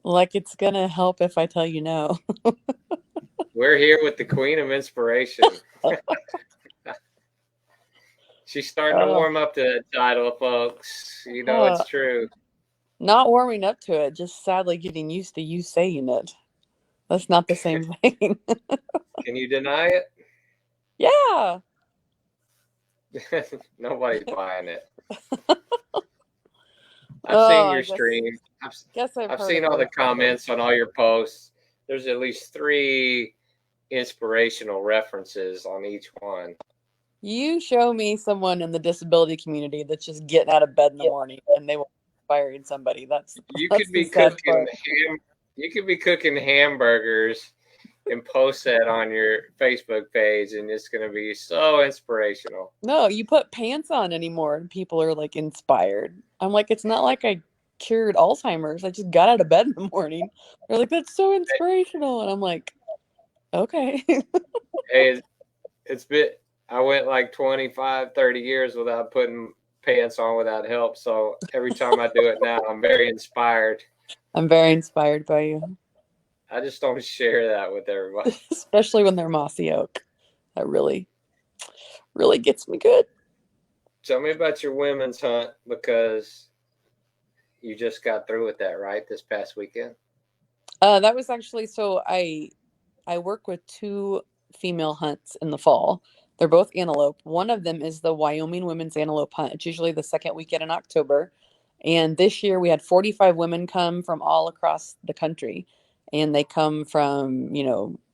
Like it's gonna help if I tell you no. We're here with the Queen of Inspiration. She's starting to Oh, warm up to that title, folks. You know uh, it's true. not warming up to it, just sadly getting used to you saying it. That's not the same thing. Can you deny it? Yeah. Nobody's buying it. I've Oh, seen I your guess stream. I've guess I've I've heard seen it all the both ways. comments on all your posts. There's at least three inspirational references on each one. You show me someone in the disability community that's just getting out of bed in the morning and they will be inspiring somebody. That's You that's could the be sad cooking part. ham. You could be cooking hamburgers and post that on your Facebook page, and it's going to be so inspirational. No, you put pants on anymore and people are like inspired. I'm like, it's not like I cured Alzheimer's. I just got out of bed in the morning. They're like, that's so inspirational. And I'm like, okay. Hey, it's been, I went like 25, 30 years without putting pants on without help. So every time I do it now, I'm very inspired. I'm very inspired by you, I just don't share that with everybody. especially when they're mossy oak. That really gets me good. Tell me about your women's hunt because you just got through with that, right? This past weekend? That was actually so I work with two female hunts in the fall. They're both antelope. One of them is the Wyoming Women's Antelope Hunt. It's usually the second weekend in October. And this year we had 45 women come from all across the country. And they come from,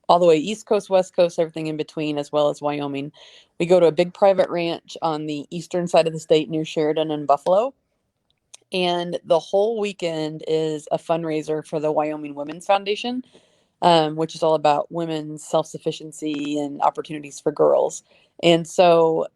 all the way East Coast, West Coast, everything in between, as well as Wyoming. We go to a big private ranch on the eastern side of the state near Sheridan and Buffalo. And the whole weekend is a fundraiser for the Wyoming Women's Foundation, which is all about women's self sufficiency and opportunities for girls. And so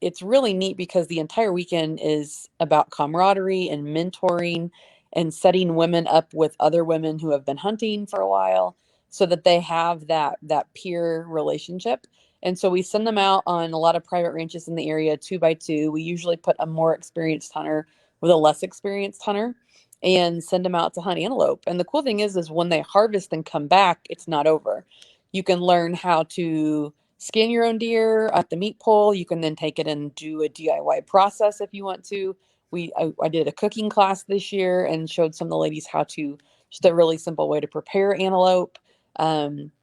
it's really neat because the entire weekend is about camaraderie and mentoring and setting women up with other women who have been hunting for a while so that they have that peer relationship. And so we send them out on a lot of private ranches in the area 2 by 2. We usually put a more experienced hunter with a less experienced hunter and send them out to hunt antelope. And the cool thing is when they harvest and come back, it's not over. You can learn how to skin your own deer at the meat pole. You can then take it and do a DIY process if you want to. I did a cooking class this year and showed some of the ladies how to just a really simple way to prepare antelope.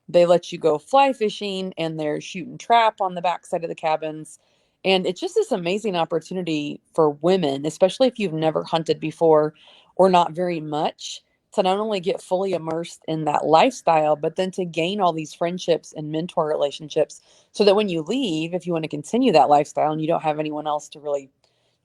They let you go fly fishing and they're shooting trap on the backside of the cabins. And it's just this amazing opportunity for women, especially if you've never hunted before or not very much, to not only get fully immersed in that lifestyle, but then to gain all these friendships and mentor relationships so that when you leave, if you want to continue that lifestyle and you don't have anyone else to really,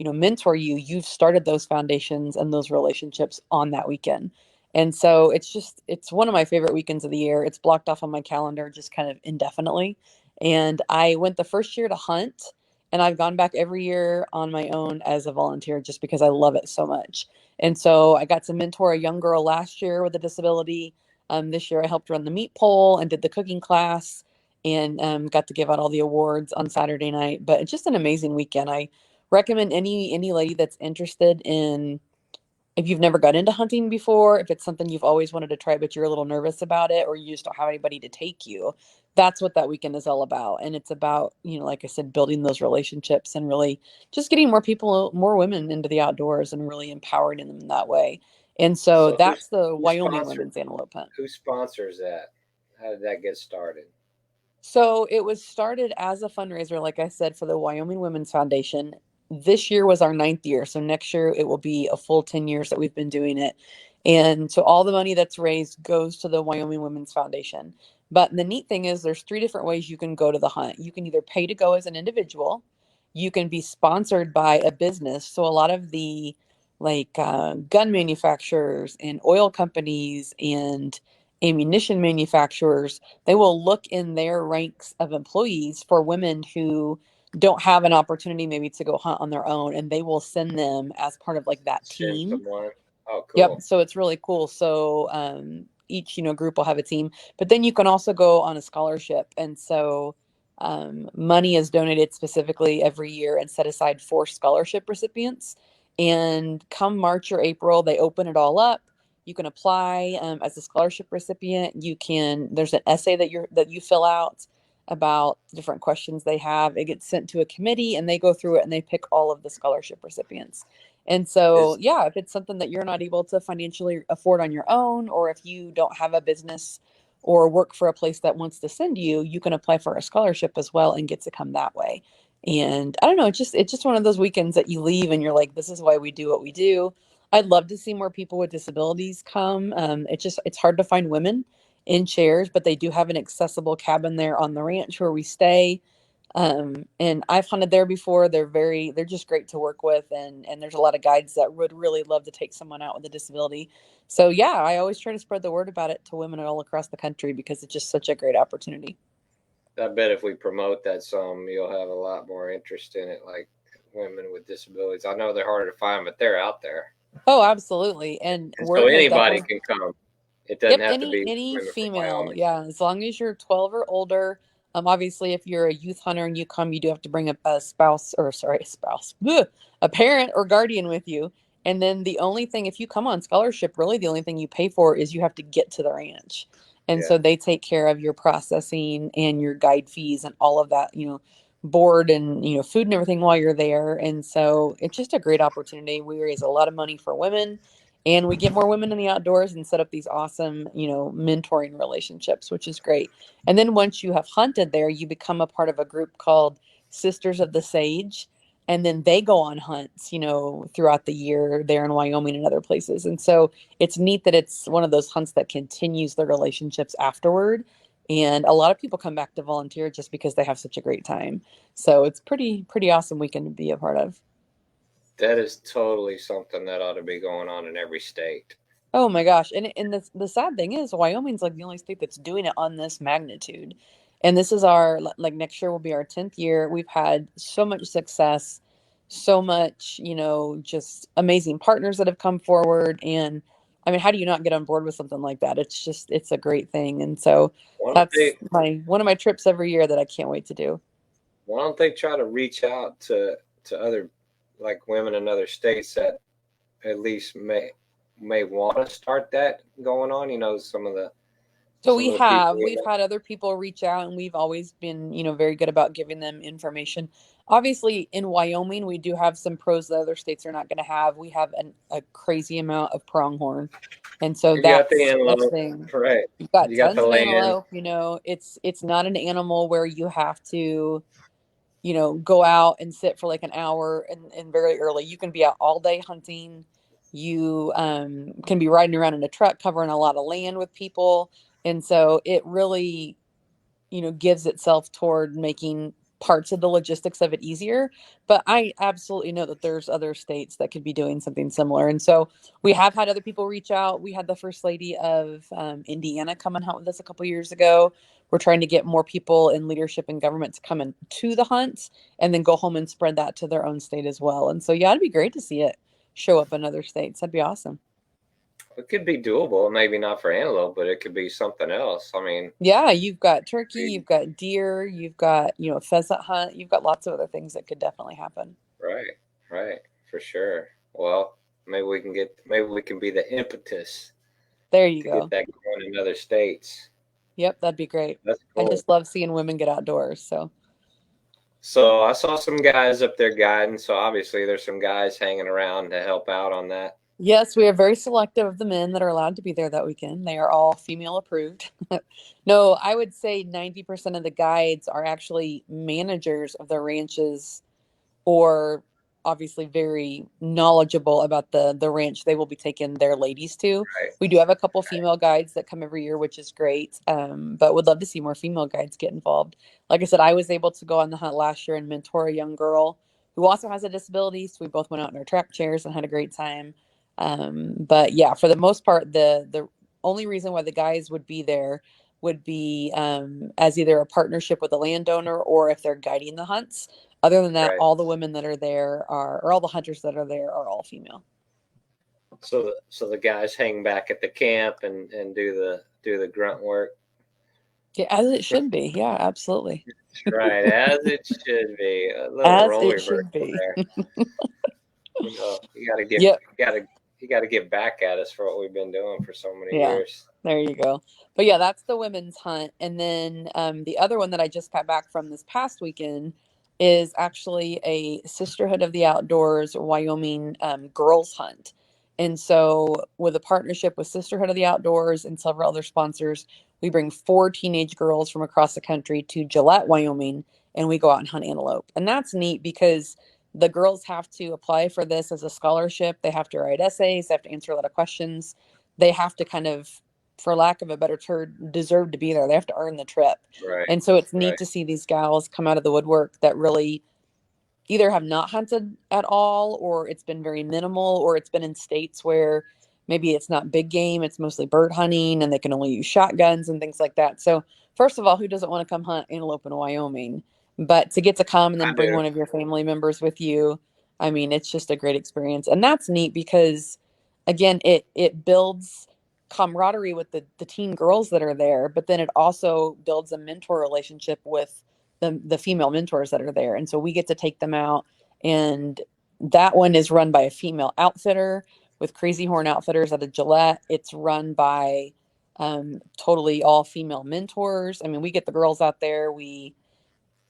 mentor you, you've started those foundations and those relationships on that weekend. And so it's one of my favorite weekends of the year. It's blocked off on my calendar just kind of indefinitely. And I went the first year to hunt, and I've gone back every year on my own as a volunteer just because I love it so much. And so I got to mentor a young girl last year with a disability. This year I helped run the meat pole and did the cooking class and got to give out all the awards on Saturday night. But it's just an amazing weekend. I recommend any lady that's interested in, if you've never got into hunting before, if it's something you've always wanted to try but you're a little nervous about it or you just don't have anybody to take you, that's what that weekend is all about. And it's about, like I said, building those relationships and really just getting more people, more women into the outdoors and really empowering them in that way. And so So that's the who Wyoming sponsors Women's Antelope Hunt. who sponsors that? How did that get started? So it was started as a fundraiser, like I said, for the Wyoming Women's Foundation. This year was our ninth year. So next year it will be a full 10 years that we've been doing it. And so all the money that's raised goes to the Wyoming Women's Foundation. But the neat thing is there's three different ways you can go to the hunt. You can either pay to go as an individual, you can be sponsored by a business. So a lot of the gun manufacturers and oil companies and ammunition manufacturers, they will look in their ranks of employees for women who don't have an opportunity maybe to go hunt on their own, and they will send them as part of like that Send team. someone. Oh, Yep. cool. So it's really cool. So each group will have a team, but then you can also go on a scholarship, and so money is donated specifically every year and set aside for scholarship recipients. And come March or April, they open it all up. You can apply as a scholarship recipient. There's an essay that you fill out about different questions they have. It gets sent to a committee and they go through it and they pick all of the scholarship recipients. And so, yeah, if it's something that you're not able to financially afford on your own, or if you don't have a business or work for a place that wants to send you, you can apply for a scholarship as well and get to come that way. And I don't know, it's just one of those weekends that you leave and you're like, this is why we do what we do. I'd love to see more people with disabilities come. It's hard to find women in chairs, but they do have an accessible cabin there on the ranch where we stay. And I've hunted there before. They're just great to work with. And there's a lot of guides that would really love to take someone out with a disability. So yeah, I always try to spread the word about it to women all across the country because it's just such a great opportunity. I bet if we promote that some, you'll have a lot more interest in it, like women with disabilities. I know they're harder to find, but they're out there. Oh, absolutely. And So word has anybody definitely. can come. It doesn't Yep, have to be any women from female, Wyoming. yeah, as long as you're 12 or older. Obviously, if you're a youth hunter and you come, you do have to bring a spouse, or sorry, a spouse, bleh, a parent or guardian with you. And then the only thing, if you come on scholarship, really the only thing you pay for is you have to get to the ranch. And Yeah. so they take care of your processing and your guide fees and all of that, board and, food and everything while you're there. And so it's just a great opportunity. We raise a lot of money for women and we get more women in the outdoors and set up these awesome, mentoring relationships, which is great. And then once you have hunted there, you become a part of a group called Sisters of the Sage. And then they go on hunts, throughout the year there in Wyoming and other places. And so it's neat that it's one of those hunts that continues the relationships afterward. And a lot of people come back to volunteer just because they have such a great time. So it's pretty awesome weekend to be a part of. That is totally something that ought to be going on in every state. Oh my gosh. And the sad thing is Wyoming's like the only state that's doing it on this magnitude. And this is like next year will be our 10th year. We've had so much success, so much, just amazing partners that have come forward. And I mean, how do you not get on board with something like that? It's a great thing. And so Why don't that's they one of my trips every year that I can't wait to do. why don't they try to reach out to other, like, women in other states that at least may want to start that going on? So Some of the people. we've had other people reach out and we've always been, very good about giving them information. Obviously in Wyoming, we do have some pros that other states are not going to have. We have a crazy amount of pronghorn. And so You got the that's antelope, thing. right? You've got You got tons the of land, antelope, it's not an animal where you have to, go out and sit for like an hour and very early. You can be out all day hunting. You can be riding around in a truck covering a lot of land with people. And so it really, gives itself toward making parts of the logistics of it easier. But I absolutely know that there's other states that could be doing something similar. And so we have had other people reach out. We had the first lady of Indiana come and hunt with us a couple years ago. We're trying to get more people in leadership and government to come into the hunts and then go home and spread that to their own state as well. And so, yeah, it'd be great to see it show up in other states. That'd be awesome. it could be doable. Maybe not for antelope, but it could be something else. I mean, Yeah, you've got turkey, you've got deer, you've got, pheasant hunt, you've got lots of other things that could definitely happen. right, right, for sure. Well, maybe we can be the impetus There you to get go. that going in other states. Yep, that'd be great. That's I cool. just love seeing women get outdoors. So, So I saw some guys up there guiding. So obviously there's some guys hanging around to help out on that. yes, we are very selective of the men that are allowed to be there that weekend. They are all female approved. No, I would say 90% of the guides are actually managers of the ranches or obviously very knowledgeable about the ranch they will be taking their ladies to. Right. We do have a couple female guides that come every year, which is great. But would love to see more female guides get involved. Like I said, I was able to go on the hunt last year and mentor a young girl who also has a disability. So we both went out in our track chairs and had a great time. But yeah, for the most part, the only reason why the guys would be there would be as either a partnership with a landowner or if they're guiding the hunts. Other than that, Right. all the women that are there or all the hunters that are there are all female. So the guys hang back at the camp and do the grunt work. Yeah, as it should be. Yeah, absolutely. Right, as it should be. A little As role it should reversal be. there. You got to give Yep. got to get back at us for what we've been doing for so many Yeah, years. there you go. But yeah, that's the women's hunt. And then the other one that I just got back from this past weekend is actually a Sisterhood of the Outdoors Wyoming girls hunt. And so, with a partnership with Sisterhood of the Outdoors and several other sponsors, we bring 4 teenage girls from across the country to Gillette, Wyoming, and we go out and hunt antelope. And that's neat because the girls have to apply for this as a scholarship. They have to write essays, they have to answer a lot of questions. They have to kind of, for lack of a better term, deserve to be there. They have to earn the trip. Right. And so it's neat Right. to see these gals come out of the woodwork that really either have not hunted at all, or it's been very minimal, or it's been in states where maybe it's not big game, it's mostly bird hunting and they can only use shotguns and things like that. So first of all, who doesn't want to come hunt antelope in Wyoming? But to get to come and I then bring do. one of your family members with you, I mean, it's just a great experience. And that's neat because again, it builds camaraderie with the teen girls that are there, but then it also builds a mentor relationship with the female mentors that are there. And so we get to take them out, and that one is run by a female outfitter with Crazy Horn Outfitters out of Gillette. It's run by totally all female mentors. I mean, we get the girls out there, we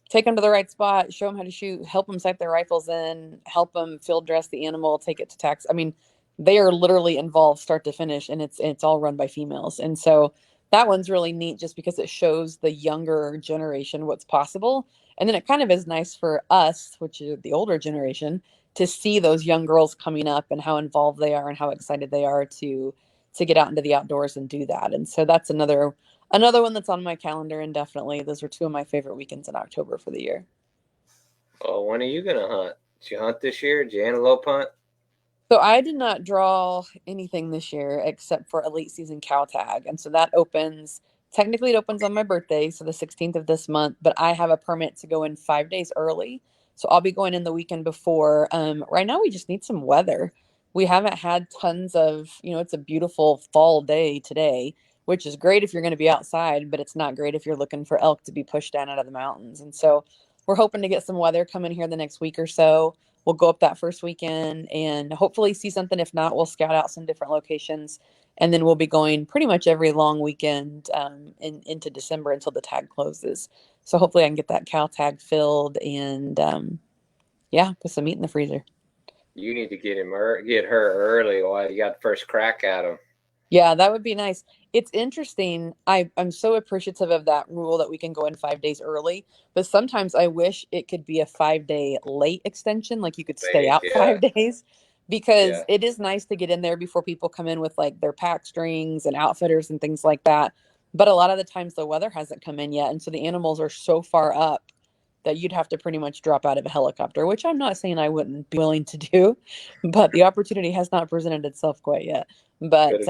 take them to the right spot, show them how to shoot, help them sight their rifles in, help them field dress the animal, take it to tax. I mean, they are literally involved start to finish, and it's all run by females. And so that one's really neat just because it shows the younger generation what's possible. And then it kind of is nice for us, which is the older generation, to see those young girls coming up and how involved they are and how excited they are to get out into the outdoors and do that. And so that's another one that's on my calendar indefinitely. Those are two of my favorite weekends in October for the year. Well, when are you gonna hunt? Did you hunt this year? Did you antelope hunt? So I did not draw anything this year except for a late season cow tag. And so that opens, technically it opens on my birthday, so the 16th of this month, but I have a permit to go in 5 days early. So I'll be going in the weekend before. Right now we just need some weather. We haven't had tons of, it's a beautiful fall day today, which is great if you're going to be outside, but it's not great if you're looking for elk to be pushed down out of the mountains. And so we're hoping to get some weather coming here the next week or so. We'll go up that first weekend and hopefully see something. If not, we'll scout out some different locations, and then we'll be going pretty much every long weekend into December until the tag closes. So hopefully I can get that cow tag filled and yeah, put some meat in the freezer. You need to get her early while you got the first crack at them. Yeah, that would be nice. It's interesting. I'm so appreciative of that rule that we can go in 5 days early, but sometimes I wish it could be a 5 day late extension, like you could stay Late, out yeah, 5 days, because yeah. it is nice to get in there before people come in with like their pack strings and outfitters and things like that. But a lot of the times the weather hasn't come in yet, and so the animals are so far up that you'd have to pretty much drop out of a helicopter, which I'm not saying I wouldn't be willing to do, but the opportunity has not presented itself quite yet. But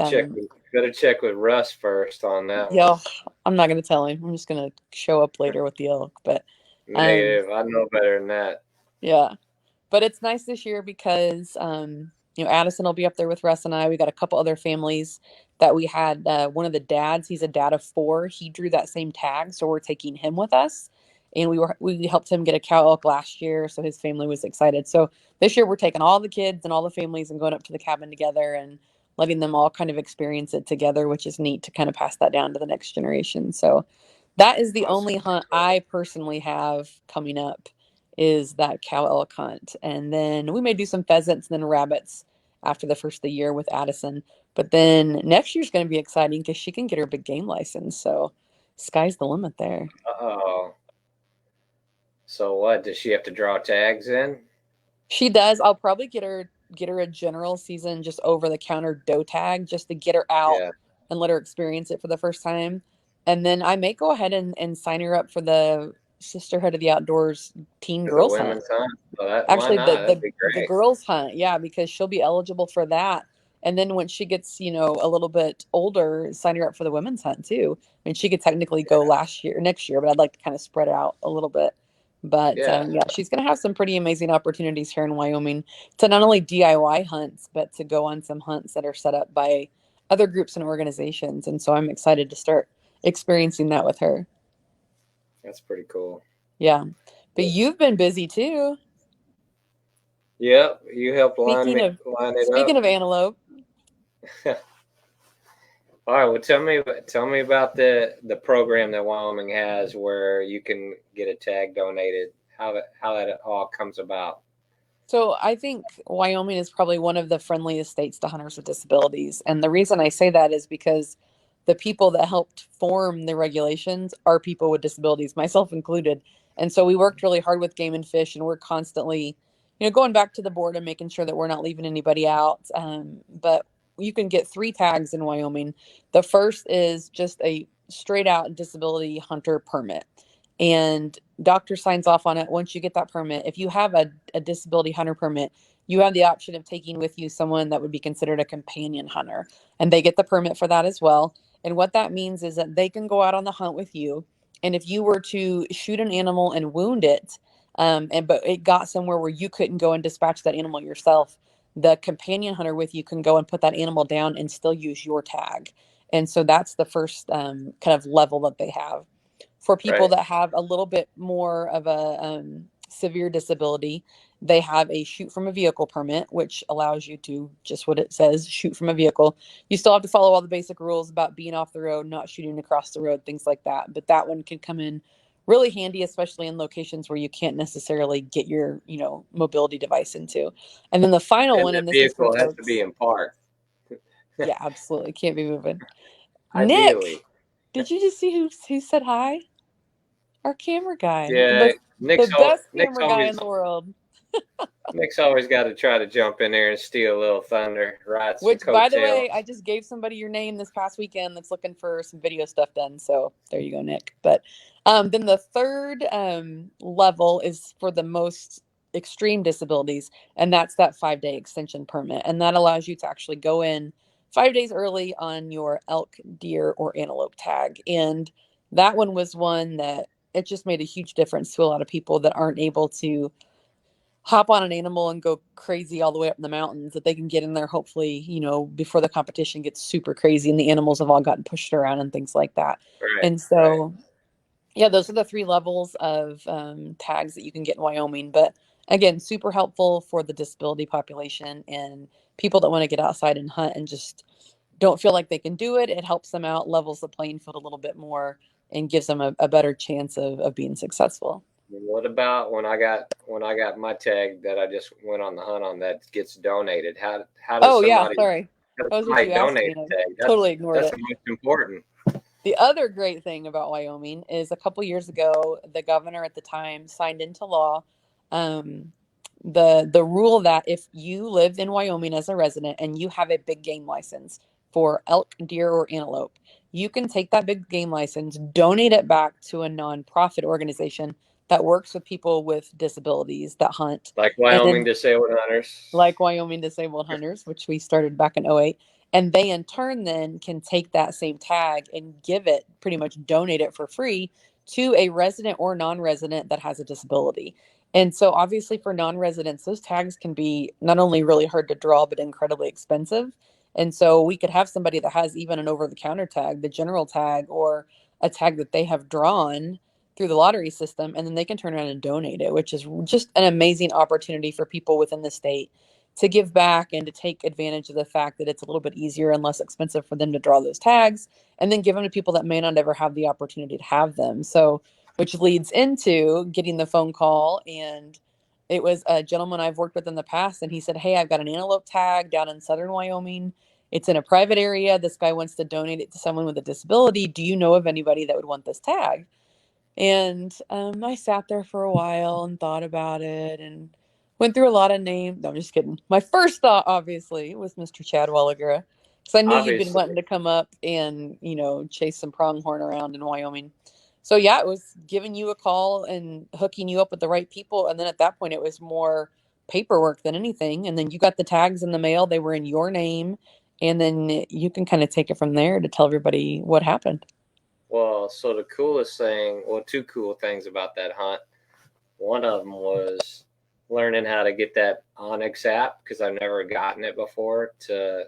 Gotta check with Russ first on that one. yeah, I'm not gonna tell him. I'm just gonna show up later with the elk. But um, Negative. I know better than that. yeah. But it's nice this year because Addison will be up there with Russ and I. We got a couple other families that we had. One of the dads, he's a dad of 4. He drew that same tag, so we're taking him with us. And we helped him get a cow elk last year, so his family was excited. So this year we're taking all the kids and all the families and going up to the cabin together and letting them all kind of experience it together, which is neat to kind of pass that down to the next generation. So that is the only hunt I personally have coming up, is that cow elk hunt. And then we may do some pheasants and then rabbits after the first of the year with Addison. But then next year's going to be exciting because she can get her big game license. So sky's the limit there. Oh. So what? Does she have to draw tags in? She does. I'll probably get her a general season just over the counter doe tag just to get her out Yeah. and let her experience it for the first time. And then I may go ahead and sign her up for the Sisterhood of the Outdoors teen For the girls hunt. women's hunt. So why Actually, not? That'd be the great. girls hunt, yeah, because she'll be eligible for that. And then when she gets, a little bit older, sign her up for the women's hunt too. I mean, she could technically go next year, but I'd like to kind of spread it out a little bit. But Yeah. yeah, she's going to have some pretty amazing opportunities here in Wyoming to not only DIY hunts, but to go on some hunts that are set up by other groups and organizations. And so I'm excited to start experiencing that with her. That's pretty cool. Yeah. But you've been busy too. Yep. You helped line Speaking it of up. antelope. All right. Well, tell me about the program that Wyoming has where you can get a tag donated. How that all comes about. So I think Wyoming is probably one of the friendliest states to hunters with disabilities. And the reason I say that is because the people that helped form the regulations are people with disabilities, myself included. And so we worked really hard with Game and Fish, and we're constantly, going back to the board and making sure that we're not leaving anybody out. But you can get 3 tags in Wyoming. The first is just a straight out disability hunter permit. And doctor signs off on it. Once you get that permit, if you have a disability hunter permit, you have the option of taking with you someone that would be considered a companion hunter, and they get the permit for that as well. And what that means is that they can go out on the hunt with you, and if you were to shoot an animal and wound it, but it got somewhere where you couldn't go and dispatch that animal yourself, the companion hunter with you can go and put that animal down and still use your tag. And so that's the first kind of level that they have. For people Right. that have a little bit more of a severe disability, they have a shoot from a vehicle permit, which allows you to, just what it says, shoot from a vehicle. You still have to follow all the basic rules about being off the road, not shooting across the road, things like that. But that one can come in really handy, especially in locations where you can't necessarily get your, mobility device into. And then the final And one, the and this is for vehicle has to be folks. in park. Yeah, absolutely. Can't be moving. Ideally. Nick, did you just see who said hi? Our camera guy, Yeah. the best camera guy in the world. Nick's always got to try to jump in there and steal a little thunder, ride some Which, by the way, I coattails. just gave somebody your name this past weekend that's looking for some video stuff done. So there you go, Nick. But then the third level is for the most extreme disabilities, and that's that 5-day extension permit, and that allows you to actually go in 5 days early on your elk, deer, or antelope tag. And that one was one that it just made a huge difference to a lot of people that aren't able to hop on an animal and go crazy all the way up in the mountains, that they can get in there hopefully, before the competition gets super crazy and the animals have all gotten pushed around and things like that. Right. And Right. so, yeah, those are the 3 levels of tags that you can get in Wyoming. But again, super helpful for the disability population and people that want to get outside and hunt and just don't feel like they can do it. It helps them out, levels the playing field a little bit more, and gives them a better chance of being successful. What about when I got my tag that I just went on the hunt on that gets donated? How does Oh, yeah, somebody sorry. That was what you asked donate me, and a tag? I totally ignored That's it. the most important. The other great thing about Wyoming is a couple years ago, the governor at the time signed into law um, the rule that if you live in Wyoming as a resident and you have a big game license for elk, deer, or antelope, you can take that big game license, donate it back to a nonprofit organization that works with people with disabilities that hunt, Like and Wyoming then disabled hunters. like Wyoming Disabled Hunters, which we started back in '08. And they in turn then can take that same tag and give it, pretty much donate it for free to a resident or non-resident that has a disability. And so obviously for non-residents, those tags can be not only really hard to draw, but incredibly expensive. And so we could have somebody that has even an over-the-counter tag, the general tag, or a tag that they have drawn through the lottery system, and then they can turn around and donate it, which is just an amazing opportunity for people within the state to give back and to take advantage of the fact that it's a little bit easier and less expensive for them to draw those tags, and then give them to people that may not ever have the opportunity to have them. So, which leads into getting the phone call. And it was a gentleman I've worked with in the past, and he said, "Hey, I've got an antelope tag down in southern Wyoming. It's in a private area. This guy wants to donate it to someone with a disability. Do you know of anybody that would want this tag?" And I sat there for a while and thought about it and went through a lot of names. No, I'm just kidding. My first thought, obviously, was Mr. Chad Walliger, because I knew you'd been Obviously. wanting to come up and, chase some pronghorn around in Wyoming. So, yeah, it was giving you a call and hooking you up with the right people. And then at that point, it was more paperwork than anything. And then you got the tags in the mail, they were in your name. And then you can kind of take it from there to tell everybody what happened. Well, so the coolest thing, well, two cool things about that hunt. One of them was learning how to get that Onyx app because I've never gotten it before to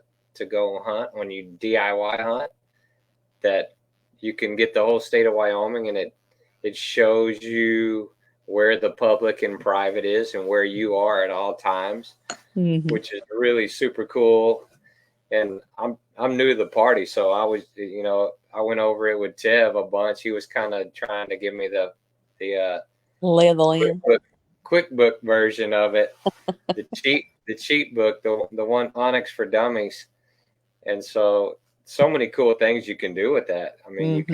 go hunt when you DIY hunt. That you can get the whole state of Wyoming and it shows you where the public and private is and where you are at all times, Mm-hmm. which is really super cool. and I'm new to the party, so I was, you know, I went over it with Tev a bunch. He was kind of trying to give me the Lay of the land. quick book version of it, the cheat book, the one Onyx for Dummies, and so many cool things you can do with that. I mean, you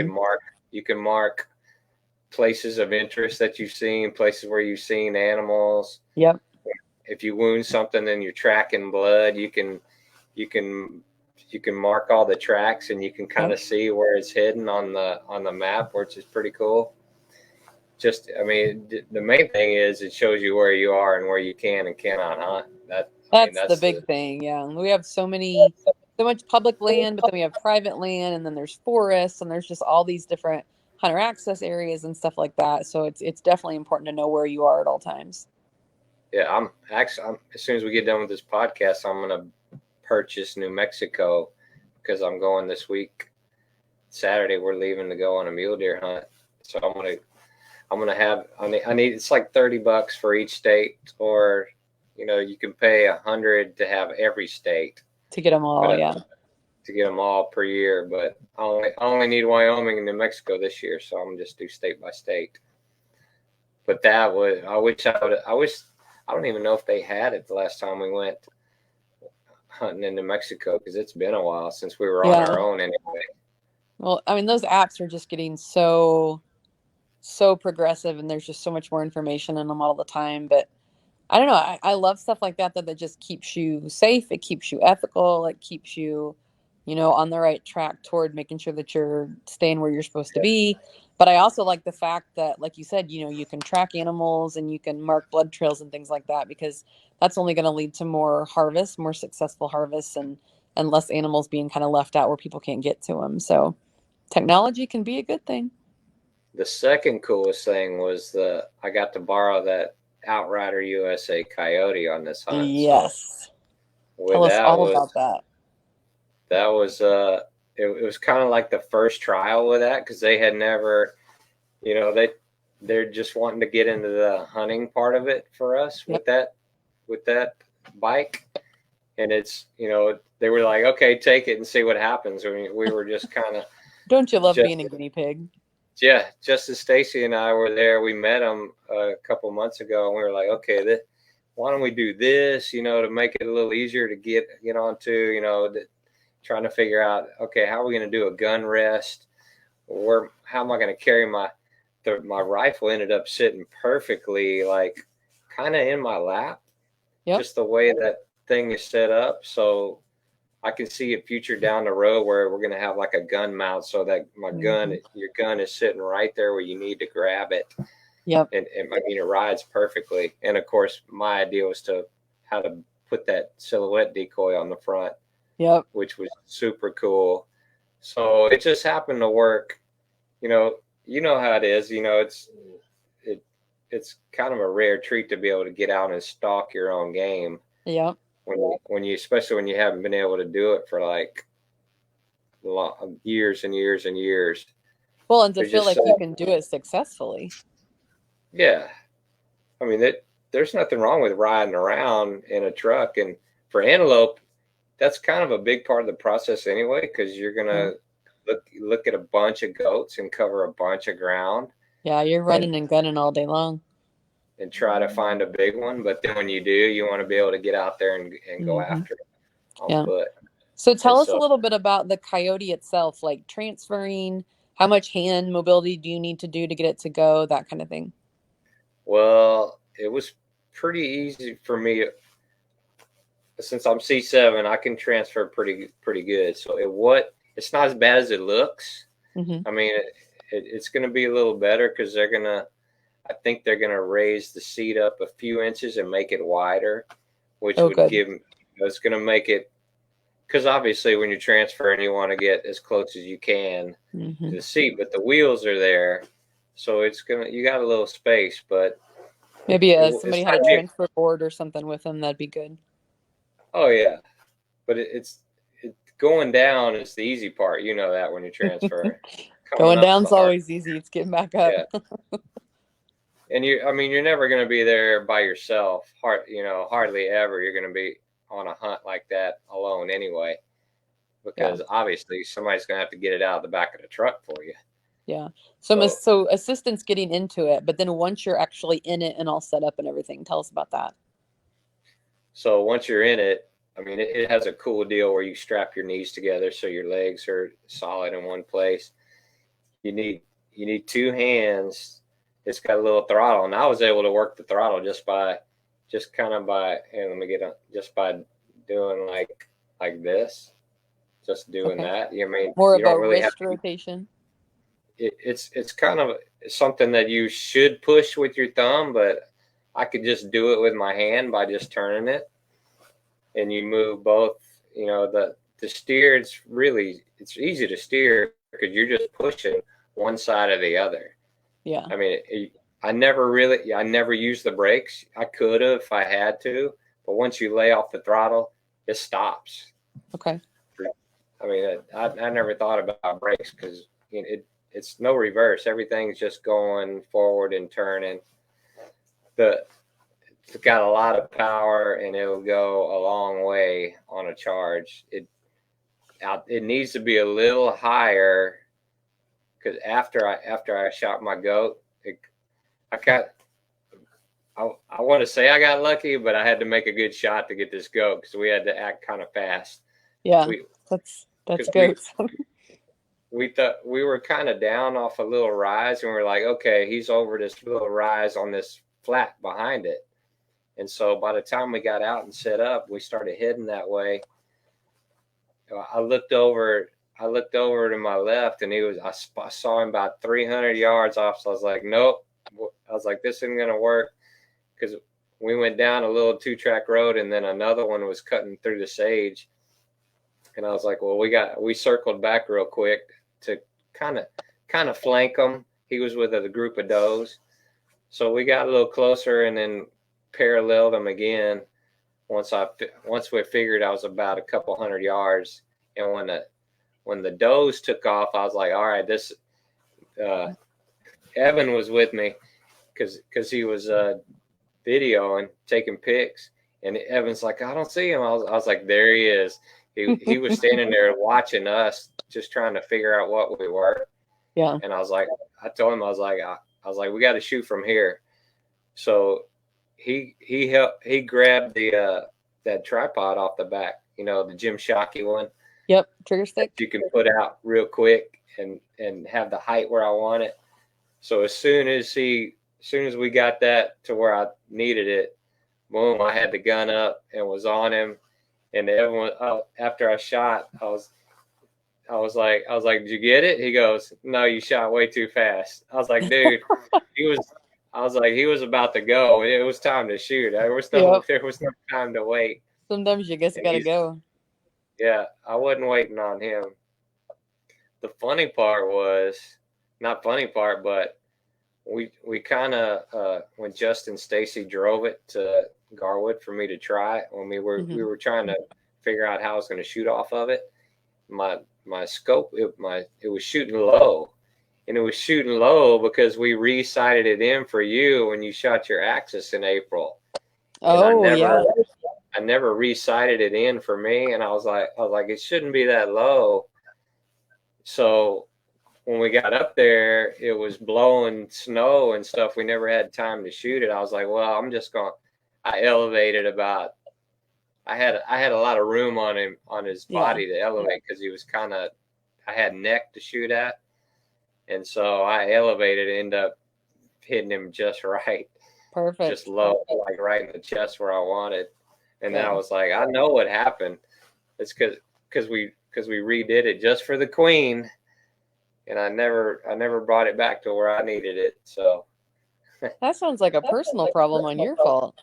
can mark places of interest that you've seen, places where you've seen animals. Yep. If you wound something and you're tracking blood, you can mark all the tracks, and you can kind of see where it's hidden on the map, which is pretty cool. Just, I mean, the main thing is it shows you where you are and where you can and cannot hunt. That's the big thing. Yeah. We have so much public land, but then we have private land, and then there's forests, and there's just all these different hunter access areas and stuff like that. So it's definitely important to know where you are at all times. Yeah, I'm as soon as we get done with this podcast, I'm gonna purchase New Mexico, because I'm going this week. Saturday we're leaving to go on a mule deer hunt, so I'm gonna have, I need it's like $30 for each state, or you know, you can pay $100 to have every state to get them all. To get them all per year, but I only need Wyoming and New Mexico this year, so I'm gonna just do state by state. But that was, I don't even know if they had it the last time we went hunting in New Mexico, because it's been a while since we were on our own anyway. Well, I mean, those apps are just getting so progressive, and there's just so much more information in them all the time. But I don't know. I love stuff like that just keeps you safe. It keeps you ethical. It keeps you, you know, on the right track toward making sure that you're staying where you're supposed to be. But I also like the fact that, like you said, you know, you can track animals and you can mark blood trails and things like that, because that's only going to lead to more harvests, more successful harvests, and less animals being kind of left out where people can't get to them. So technology can be a good thing. The second coolest thing was I got to borrow that Outrider USA Coyote on this hunt. Yes. So tell us all about that. That was it was kind of like the first trial with that, because they had never, you know, they're just wanting to get into the hunting part of it for us with that bike. And it's, you know, they were like, okay, take it and see what happens. I mean, we were just kind of don't you love being a guinea pig? Yeah, just as Stacy and I were there, we met them a couple months ago, and we were like, okay, why don't we do this, you know, to make it a little easier to get onto, you know, trying to figure out, okay, how are we going to do a gun rest? How am I going to carry my rifle? Ended up sitting perfectly, like kind of in my lap, just the way that thing is set up. So I can see a future down the road where we're going to have like a gun mount, so that your gun is sitting right there where you need to grab it. Yep. And it rides perfectly. And of course, my idea was how to put that silhouette decoy on the front. Yep. Which was super cool. So it just happened to work. You know how it is. You know, it's kind of a rare treat to be able to get out and stalk your own game. Yep. Especially when you haven't been able to do it for like years and years and years. Well, and to feel like you can do it successfully. Yeah. I mean, there's nothing wrong with riding around in a truck. And for antelope, that's kind of a big part of the process anyway, because you're going to look at a bunch of goats and cover a bunch of ground. Yeah, you're running and gunning all day long. And try to find a big one. But then when you do, you want to be able to get out there and go after it on foot. So tell us a little bit about the Coyote itself, like transferring, how much hand mobility do you need to do to get it to go, that kind of thing? Well, it was pretty easy for me. Since I'm C7, I can transfer pretty good. So it's not as bad as it looks. Mm-hmm. I mean, it's going to be a little better, because I think they're going to raise the seat up a few inches and make it wider, which would give, it's going to make it, because obviously when you're transferring, you want to get as close as you can to the seat, but the wheels are there. So you got a little space, but maybe somebody had a transfer board or something with them, that'd be good. Oh yeah. But it's going down is the easy part. You know that when you transfer. Going down's always easy. It's getting back up. Yeah. And you're never going to be there by yourself. Hardly ever you're going to be on a hunt like that alone anyway. because obviously somebody's going to have to get it out of the back of the truck for you. Yeah. So assistance getting into it, but then once you're actually in it and all set up and everything, tell us about that. So once you're in it, I mean, it has a cool deal where you strap your knees together so your legs are solid in one place. You need 2 hands. It's got a little throttle, and I was able to work the throttle just by doing like this, just doing that. You mean more you of don't a really wrist rotation? It's kind of something that you should push with your thumb, but I could just do it with my hand by just turning it, and you move both. You know, the steer, it's easy to steer because you're just pushing one side or the other. Yeah. I mean, I never used the brakes. I could have if I had to, but once you lay off the throttle, it stops. Okay. I mean, I never thought about brakes because it's no reverse. Everything's just going forward and turning. It's got a lot of power, and it'll go a long way on a charge. It needs to be a little higher because after I shot my goat, I want to say I got lucky, but I had to make a good shot to get this goat because we had to act kind of fast. Yeah, that's goats. We thought we were kind of down off a little rise, and we're like, okay, he's over this little rise on this flat behind it. And so by the time we got out and set up, we started heading that way. I looked over to my left, and I saw him about 300 yards off. So I was like, nope. I was like, this isn't going to work, because we went down a little 2-track road, and then another one was cutting through the sage. And I was like, well, we circled back real quick to kind of flank him. He was with a group of does. So we got a little closer and then paralleled him again. Once we figured I was about a couple hundred yards. And when the does took off, I was like, all right, this, Evan was with me because he was videoing, taking pics. And Evan's like, I don't see him. I was like, there he is. He was standing there watching us, just trying to figure out what we were. Yeah. And I told him, I was like, we got to shoot from here. So he grabbed that tripod off the back, the Jim Shockey one. Yep, trigger stick. You can put out real quick and have the height where I want it. So as soon as we got that to where I needed it, boom, I had the gun up and was on him. And everyone, after I shot, I was like, did you get it? He goes, no, you shot way too fast. I was like, dude, he was about to go. It was time to shoot. There was no time to wait. Sometimes you guess gotta go. Yeah, I wasn't waiting on him. The funny part was, not funny part, but we kind of when Justin Stacy drove it to Garwood for me to try, when we were trying to figure out how I was going to shoot off of it, my scope, it was shooting low, and it was shooting low because we re-sighted it in for you when you shot your Axis in April. I never re-sighted it in for me, and I was like it shouldn't be that low. So when we got up there, it was blowing snow and stuff. We never had time to shoot it. I was like, well, I elevated about. I had a lot of room on him, on his body to elevate, because he was I had neck to shoot at, and so I elevated, ended up hitting him just right. Perfect. Just low, like right in the chest where I wanted. And then I was like, I know what happened. It's because we redid it just for the Queen, and I never brought it back to where I needed it. So that sounds like a personal problem on your fault.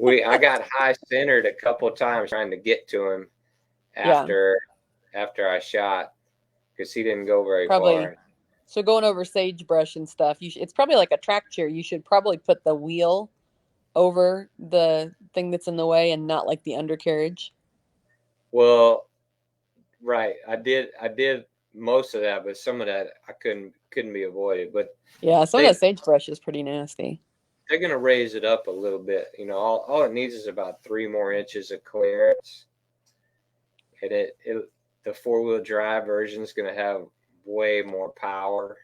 I got high centered a couple of times trying to get to him after I shot, because he didn't go very far. So going over sagebrush and stuff, it's probably like a track chair. You should probably put the wheel over the thing that's in the way and not like the undercarriage. Well, right. I did most of that, but some of that I couldn't be avoided. But yeah, some of that sagebrush is pretty nasty. They're going to raise it up a little bit. All it needs is about 3 more inches of clearance. and the 4-wheel drive version is going to have way more power.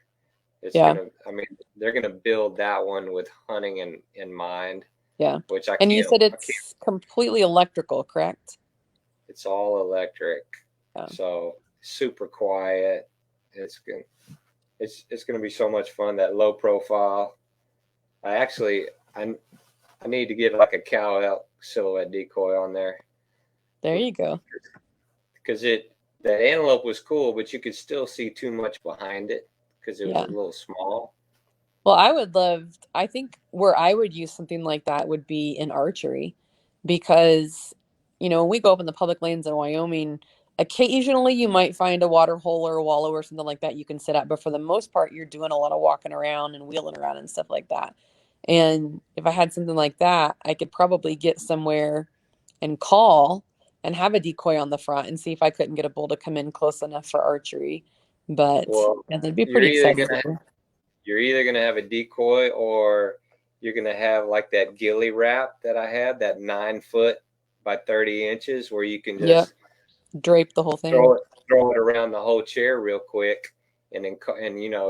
It's Yeah. gonna. I mean, they're gonna build that one with hunting in mind, Yeah. which I And you can't. said I can't. it's completely electrical, correct? It's all electric, Yeah. so super quiet. It's gonna. It's gonna be so much fun. That low profile. I actually I need to get like a cow elk silhouette decoy on there. There you go. Because that antelope was cool, but you could still see too much behind it because it was Yeah. a little small. Well, I think where I would use something like that would be in archery because, when we go up in the public lands in Wyoming, occasionally you might find a water hole or a wallow or something like that you can sit at. But for the most part, you're doing a lot of walking around and wheeling around and stuff like that. And if I had something like that, I could probably get somewhere and call and have a decoy on the front and see if I couldn't get a bull to come in close enough for archery. But Well, yeah, that'd be you're pretty either exciting gonna to do. you're either gonna have a decoy or you're gonna have like that ghillie wrap that I had, that 9 foot by 30 inches, where you can Yep. just Drape the whole throw thing. it around the whole chair real quick, and then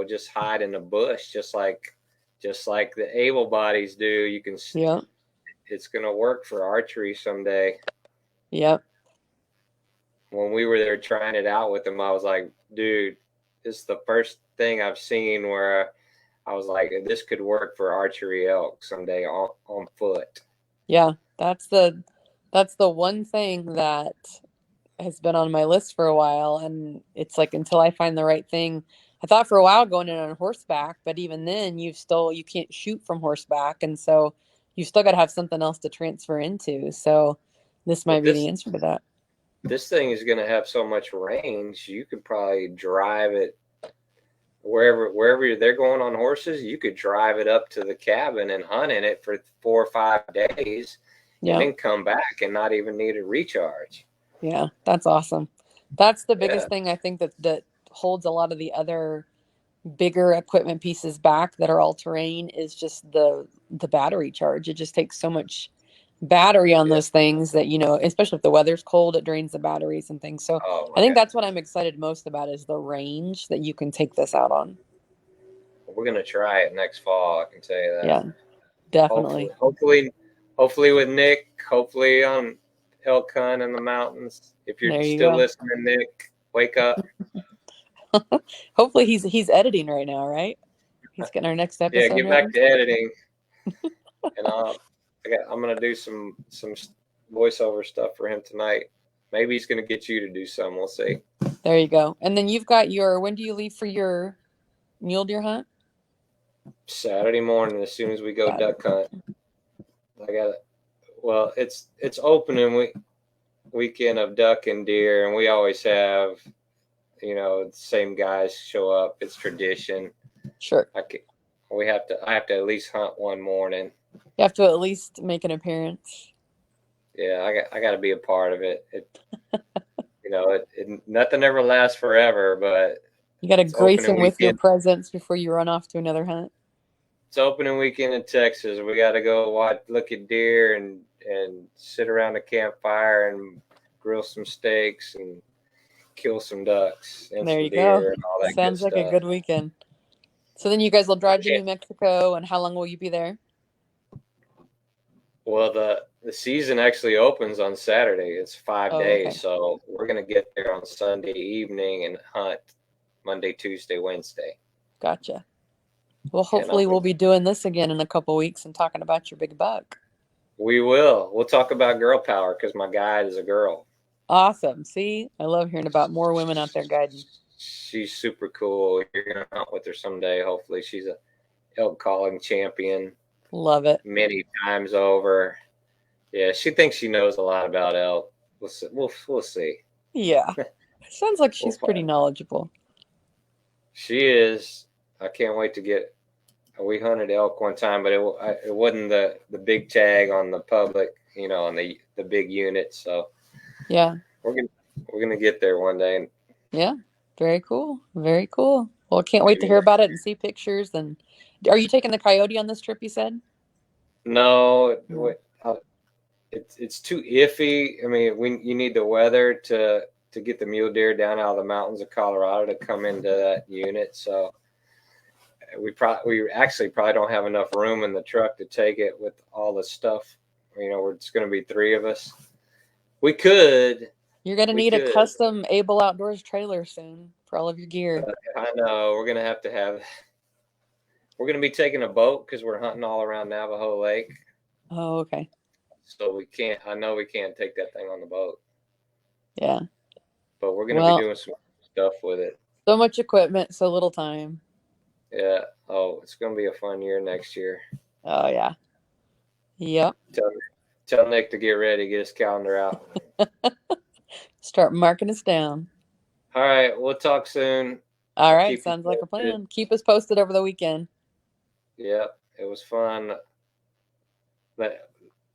just hide in the bush, just like the able bodies do. You can. Yep. It's gonna work for archery someday. Yep. When we were there trying it out with them, I was like, dude, this is the first thing I've seen where I was like, this could work for archery elk someday on foot. Yeah. That's the one thing that has been on my list for a while. And it's like until I find the right thing. I thought for a while going in on horseback, but even then you can't shoot from horseback. And so you still gotta have something else to transfer into. So this might But be the answer to that. this thing is going to have so much range. You could probably drive it wherever they're going on horses. You could drive it up to the cabin and hunt in it for 4 or 5 days, and Yeah. then come back and not even need a recharge. Yeah. That's awesome. That's the biggest Yeah. thing I think that holds a lot of the other bigger equipment pieces back that are all terrain is just the battery charge. It just takes so much battery on Yeah. those things that, especially if the weather's cold, it drains the batteries and things. So Oh I my think God. that's what I'm excited most about is the range that you can take this out on. We're going to try it next fall. I can tell you that. Yeah, definitely. Hopefully with Nick, hopefully on elk hunt in the mountains. If you're There you still go. listening, Nick, wake up. Hopefully he's editing right now, right? He's getting our next Yeah, episode get ready. back to editing, and I'm gonna do some voiceover stuff for him tonight. Maybe he's gonna get you to do some. We'll see. There you go. And then you've got when do you leave for your mule deer hunt? Saturday morning, as soon as we go Saturday. duck hunt, I got it. Well, it's opening weekend of duck and deer, and we always have, the same guys show up. It's tradition. Sure. I have to at least hunt one morning. You have to at least make an appearance. Yeah, I got to be a part of it. Nothing ever lasts forever, but You got to grace him with your weekend. presence before you run off to another hunt. It's opening weekend in Texas. We got to go look at deer and sit around a campfire and grill some steaks and kill some ducks and There some you go. deer and all that Sounds good like stuff. a good weekend. So then you guys will drive to Okay. New Mexico, and how long will you be there? Well, the season actually opens on Saturday. It's 5 days, Okay. so we're gonna get there on Sunday evening and hunt Monday, Tuesday, Wednesday. Gotcha. Well, hopefully we'll be doing this again in a couple weeks and talking about your big buck. We will. We'll talk about girl power because my guide is a girl. Awesome. See, I love hearing about more women out there guiding. She's super cool. You're gonna hunt with her someday. Hopefully, she's a elk calling champion. Love it. Many times over. Yeah, she thinks she knows a lot about elk. We'll see. Yeah. Sounds like she's pretty knowledgeable. She is. I can't wait to get. We hunted elk one time, but it wasn't the big tag on the public, on the big unit. So yeah, we're gonna get there one day. Yeah, very cool. Very cool. Well, I can't wait to hear about it and see pictures. And are you taking the coyote on this trip? You said. No, it's too iffy. I mean, you need the weather to to get the mule deer down out of the mountains of Colorado to come into that unit. So we actually probably don't have enough room in the truck to take it with all the stuff. It's going to be 3 of us. We could. You're going to need a custom Able Outdoors trailer soon for all of your gear. I know. We're going to have. We're going to be taking a boat because we're hunting all around Navajo Lake. Oh, okay. So I know we can't take that thing on the boat. Yeah. But we're going to be doing some stuff with it. So much equipment, so little time. Yeah. Oh, it's going to be a fun year next year. Oh, yeah. Yep. Tell Nick to get ready, get his calendar out. Start marking us down. All right. We'll talk soon. All right. Sounds like a plan. Keep us posted over the weekend. Yep. It was fun. But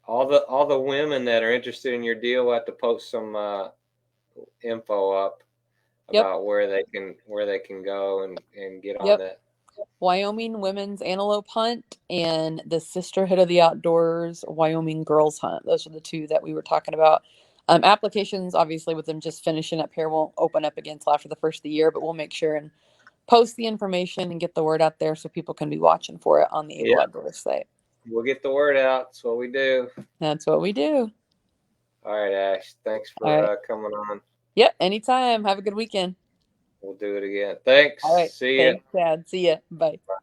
all the women that are interested in your deal will have to post some info up about where they can go and get on that. Wyoming Women's Antelope Hunt and the Sisterhood of the Outdoors Wyoming Girls Hunt. Those are the 2 that we were talking about. Applications, obviously, with them just finishing up here, won't open up again until after the first of the year, but we'll make sure and post the information and get the word out there so people can be watching for it on the Able Outdoors site. We'll get the word out. That's what we do. That's what we do. All right, Ash. Thanks for coming on. Yep, anytime. Have a good weekend. We'll do it again. Thanks. All right. See ya. Thanks, Chad. See ya. Bye. Bye.